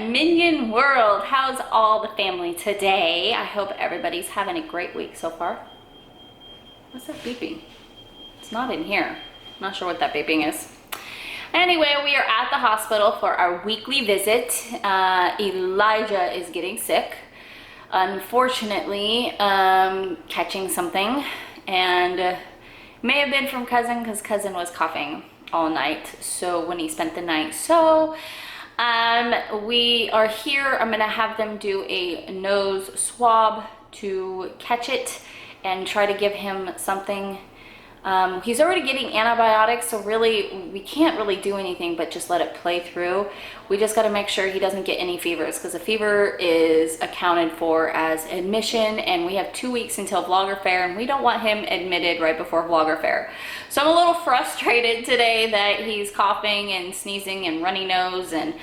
Minion World. How's all the family today? I hope everybody's having a great week so far. What's that beeping? It's not in here. I'm not sure what that beeping is. Anyway, we are at the hospital for our weekly visit. Elijah is getting sick. Unfortunately, catching something, and may have been from cousin, because cousin was coughing all night. So when he spent the night, we are here. I'm gonna have them do a nose swab to catch it and try to give him something. He's already getting antibiotics, so really we can't really do anything but just let it play through. We just got to make sure he doesn't get any fevers, because a fever is accounted for as admission, and we have 2 weeks until Vlogger Fair, and we don't want him admitted right before Vlogger Fair. So I'm a little frustrated today that he's coughing and sneezing and runny nose, and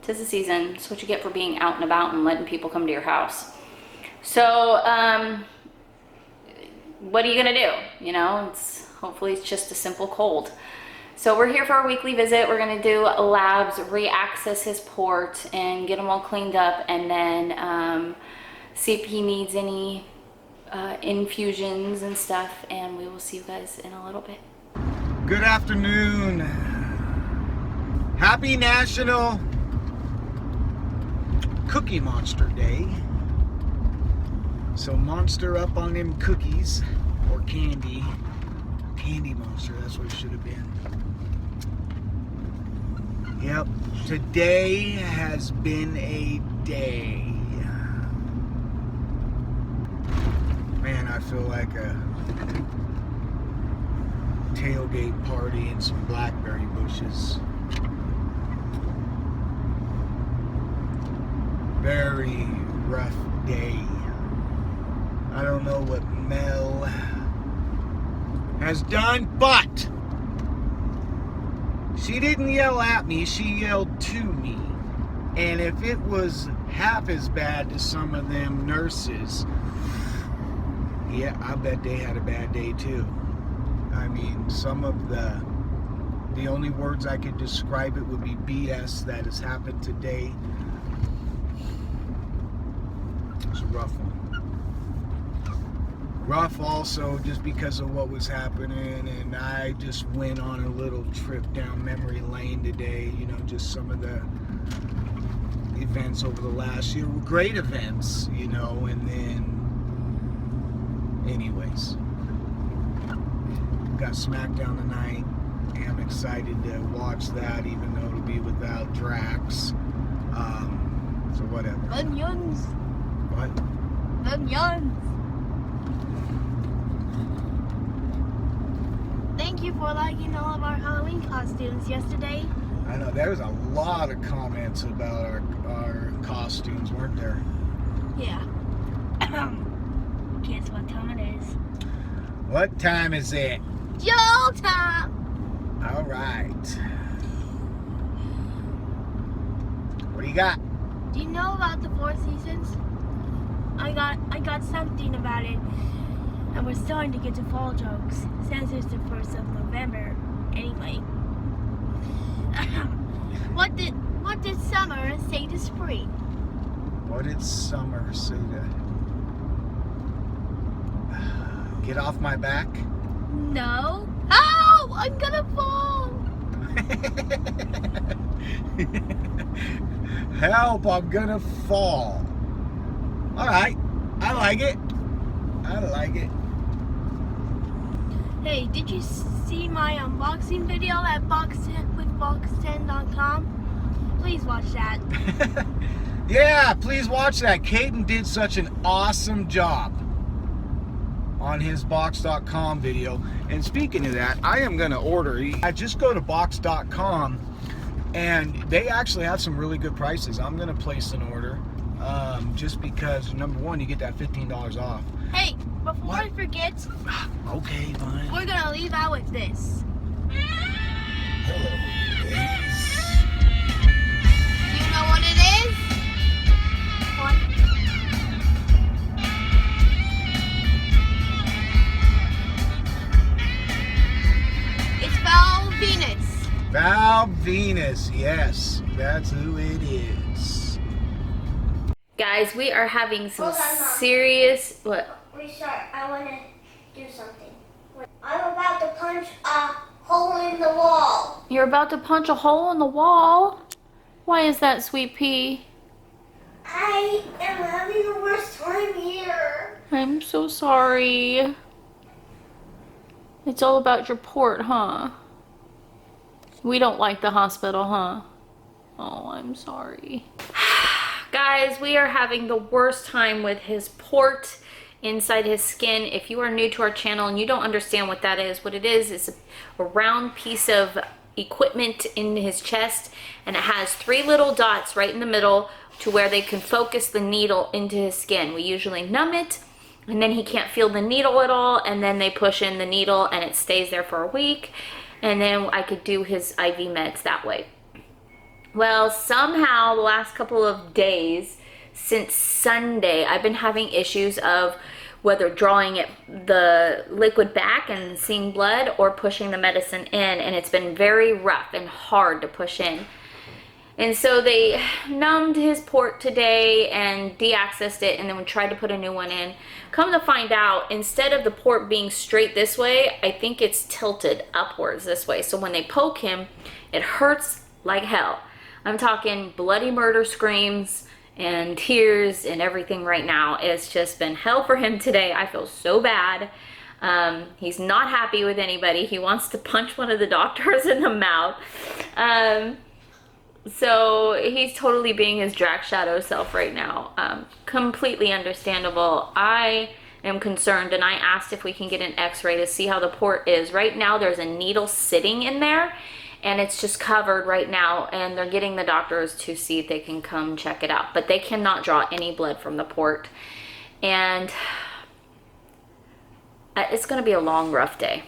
'tis the season. It's what you get for being out and about and letting people come to your house. So what are you gonna do? You know, hopefully it's just a simple cold. So we're here for our weekly visit. We're gonna do labs, re-access his port, and get him all cleaned up, and then see if he needs any infusions and stuff, and we will see you guys in a little bit. Good afternoon. Happy National Cookie Monster Day. So monster up on them cookies, or candy. Candy monster, that's what it should have been. Yep, today has been a day. Man, I feel like a tailgate party in some blackberry bushes. Very rough day. I don't know what Mel has done, but she didn't yell at me, she yelled to me. And if it was half as bad as some of them nurses, yeah, I bet they had a bad day too. I mean, some of the only words I could describe it would be BS that has happened today. It's a rough one. Rough also just because of what was happening, and I just went on a little trip down memory lane today. You know, just some of the events over the last year were great events, you know, and then anyways, got SmackDown tonight. I'm excited to watch that, even though it'll be without Drax. So whatever. Onions. What? Onions. Thank you for liking all of our Halloween costumes yesterday. I know, there was a lot of comments about our costumes, weren't there? Yeah. Guess what time it is? What time is it? Joe time! All right. What do you got? Do you know about the 4 seasons? I got something about it. And we're starting to get to fall jokes since it's the 1st of November. Anyway. What did summer say to spring? What did summer say to... Get off my back? No. Oh! I'm gonna fall! Help, I'm gonna fall. Alright, I like it. I like it. Hey, did you see my unboxing video at box10.com? Please watch that. Yeah, please watch that. Cayden did such an awesome job on his box.com video. And speaking of that, I am going to order. I just go to box.com and they actually have some really good prices. I'm going to place an order just because, number one, you get that $15 off. Hey, before I forget, okay, fine. We're gonna leave out with this. Hello, ladies. Do you know what it is? What? It's Val Venus. Val Wild Venus. Yes, that's who it is. Guys, we are having some Hold on, Mom. serious... What? Restart. I want to do something. I'm about to punch a hole in the wall. You're about to punch a hole in the wall? Why is that, Sweet Pea? I am having the worst time here. I'm so sorry. It's all about your port, huh? We don't like the hospital, huh? Oh, I'm sorry. Guys, we are having the worst time with his port inside his skin. If you are new to our channel and you don't understand what that is, what it is a round piece of equipment in his chest, and it has 3 little dots right in the middle to where they can focus the needle into his skin. We usually numb it, and then he can't feel the needle at all, and then they push in the needle and it stays there for a week, and then I could do his IV meds that way. Well, somehow the last couple of days since Sunday, I've been having issues of whether drawing the liquid back and seeing blood or pushing the medicine in, and it's been very rough and hard to push in. And so they numbed his port today and de-accessed it, and then we tried to put a new one in. Come to find out, instead of the port being straight this way, I think it's tilted upwards this way. So when they poke him, it hurts like hell. I'm talking bloody murder screams and tears and everything right now. It's just been hell for him today. I feel so bad. He's not happy with anybody. He wants to punch one of the doctors in the mouth. So he's totally being his Drax shadow self right now. Completely understandable. I am concerned, and I asked if we can get an x-ray to see how the port is. Right now there's a needle sitting in there, and it's just covered right now, and they're getting the doctors to see if they can come check it out. But they cannot draw any blood from the port. And it's going to be a long, rough day.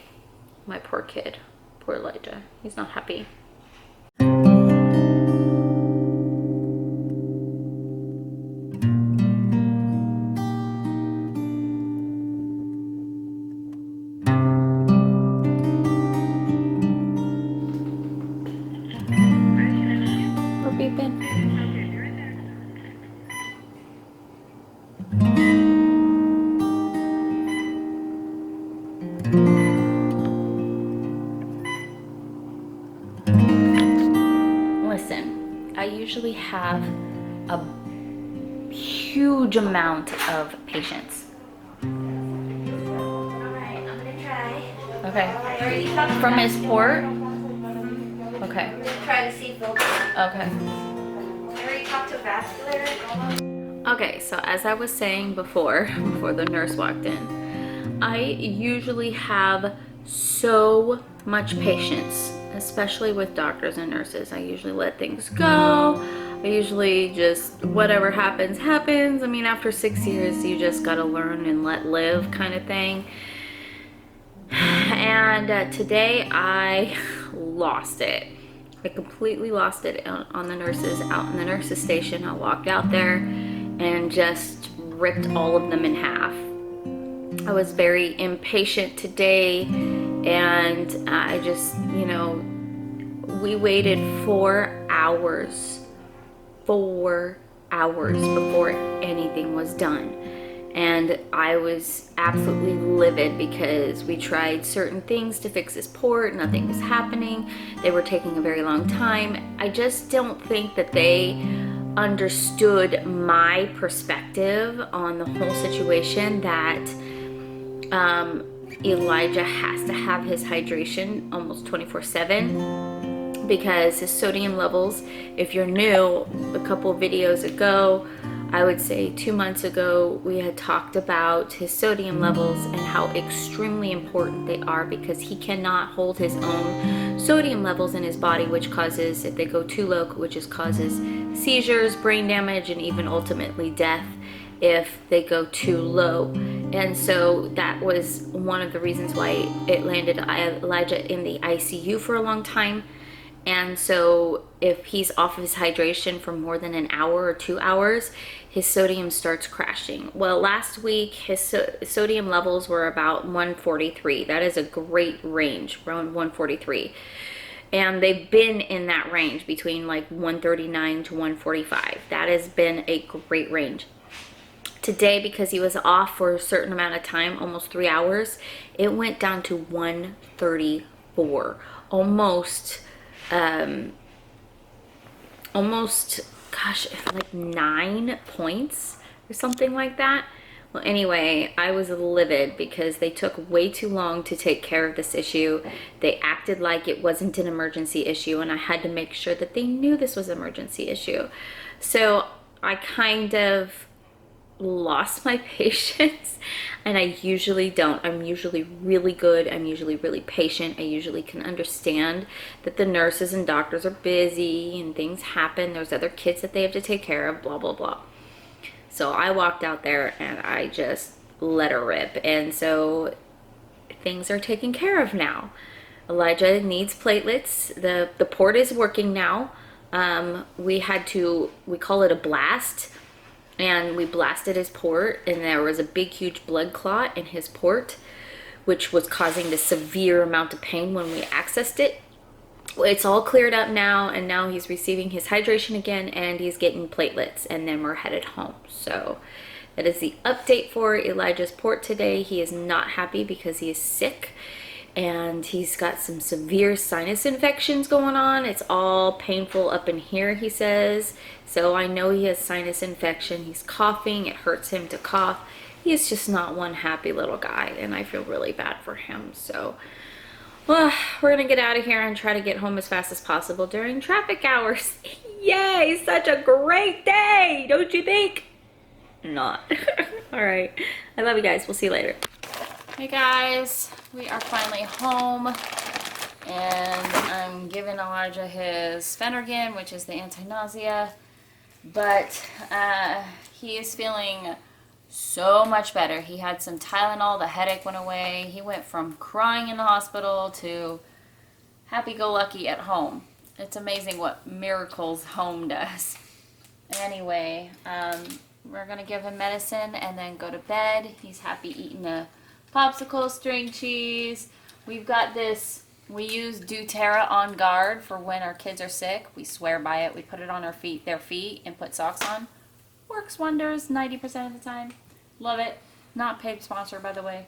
My poor kid. Poor Elijah. He's not happy. Listen, I usually have a huge amount of patience. Alright, I'm gonna try. Okay. From his port? Okay. I'm gonna try to see Felton. Okay. I already talked to vascular. Okay, so as I was saying before the nurse walked in, I usually have so much patience, especially with doctors and nurses. I usually let things go. I usually just, whatever happens, happens. I mean, after 6 years, you just gotta learn and let live kind of thing. And today I lost it. I completely lost it on the nurses, out in the nurses station. I walked out there and just ripped all of them in half. I was very impatient today, and I just, you know, we waited 4 hours before anything was done. And I was absolutely livid because we tried certain things to fix this port. Nothing was happening. They were taking a very long time. I just don't think that they understood my perspective on the whole situation, that Elijah has to have his hydration almost 24/7 because his sodium levels, if you're new, a couple videos ago, I would say 2 months ago, we had talked about his sodium levels and how extremely important they are, because he cannot hold his own sodium levels in his body, which causes, if they go too low, which causes seizures, brain damage, and even ultimately death if they go too low. And so that was one of the reasons why it landed Elijah in the ICU for a long time. And so if he's off of his hydration for more than an hour or 2 hours, his sodium starts crashing. Well, last week his sodium levels were about 143. That is a great range, around 143. And they've been in that range between like 139 to 145. That has been a great range. Today, because he was off for a certain amount of time, almost 3 hours, it went down to 134. Almost, gosh, like 9 points or something like that. Well, anyway, I was livid because they took way too long to take care of this issue. They acted like it wasn't an emergency issue, and I had to make sure that they knew this was an emergency issue. So I kind of lost my patience, and I usually don't. I'm usually really good. I'm usually really patient. I usually can understand that the nurses and doctors are busy and things happen. There's other kids that they have to take care of, blah, blah, blah. So I walked out there and I just let her rip. And so things are taken care of now. Elijah needs platelets. The port is working now. We call it a blast. And we blasted his port, and there was a big, huge blood clot in his port, which was causing this severe amount of pain when we accessed it. It's all cleared up now, and now he's receiving his hydration again, and he's getting platelets, and then we're headed home. So that is the update for Elijah's port today. He is not happy because he is sick, and he's got some severe sinus infections going on. It's all painful up in here, he says. So I know he has sinus infection. He's coughing. It hurts him to cough. He is just not one happy little guy, and I feel really bad for him. So well, we're gonna get out of here and try to get home as fast as possible during traffic hours. Yay, such a great day, don't you think? Not. All right, I love you guys. We'll see you later. Hey guys, we are finally home, and I'm giving Elijah his Phenergan, which is the anti-nausea, but he is feeling so much better. He had some Tylenol, the headache went away. He went from crying in the hospital to happy-go-lucky at home. It's amazing what miracles home does. Anyway, we're gonna give him medicine and then go to bed. He's happy eating a popsicle, string cheese. We've got this, we use doTERRA On Guard for when our kids are sick. We swear by it. We put it on their feet, and put socks on. Works wonders 90% of the time. Love it. Not paid sponsor, by the way.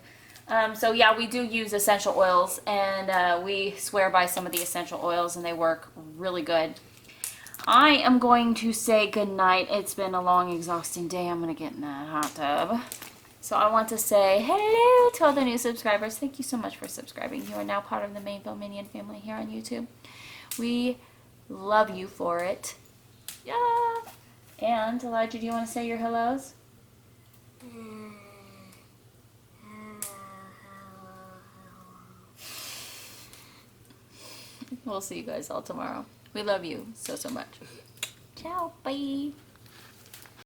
So yeah, we do use essential oils, and we swear by some of the essential oils, and they work really good. I am going to say goodnight. It's been a long, exhausting day. I'm going to get in that hot tub. So I want to say hello to all the new subscribers. Thank you so much for subscribing. You are now part of the Mainville Minion family here on YouTube. We love you for it. Yeah. And Elijah, do you want to say your hellos? We'll see you guys all tomorrow. We love you so, so much. Ciao. Bye.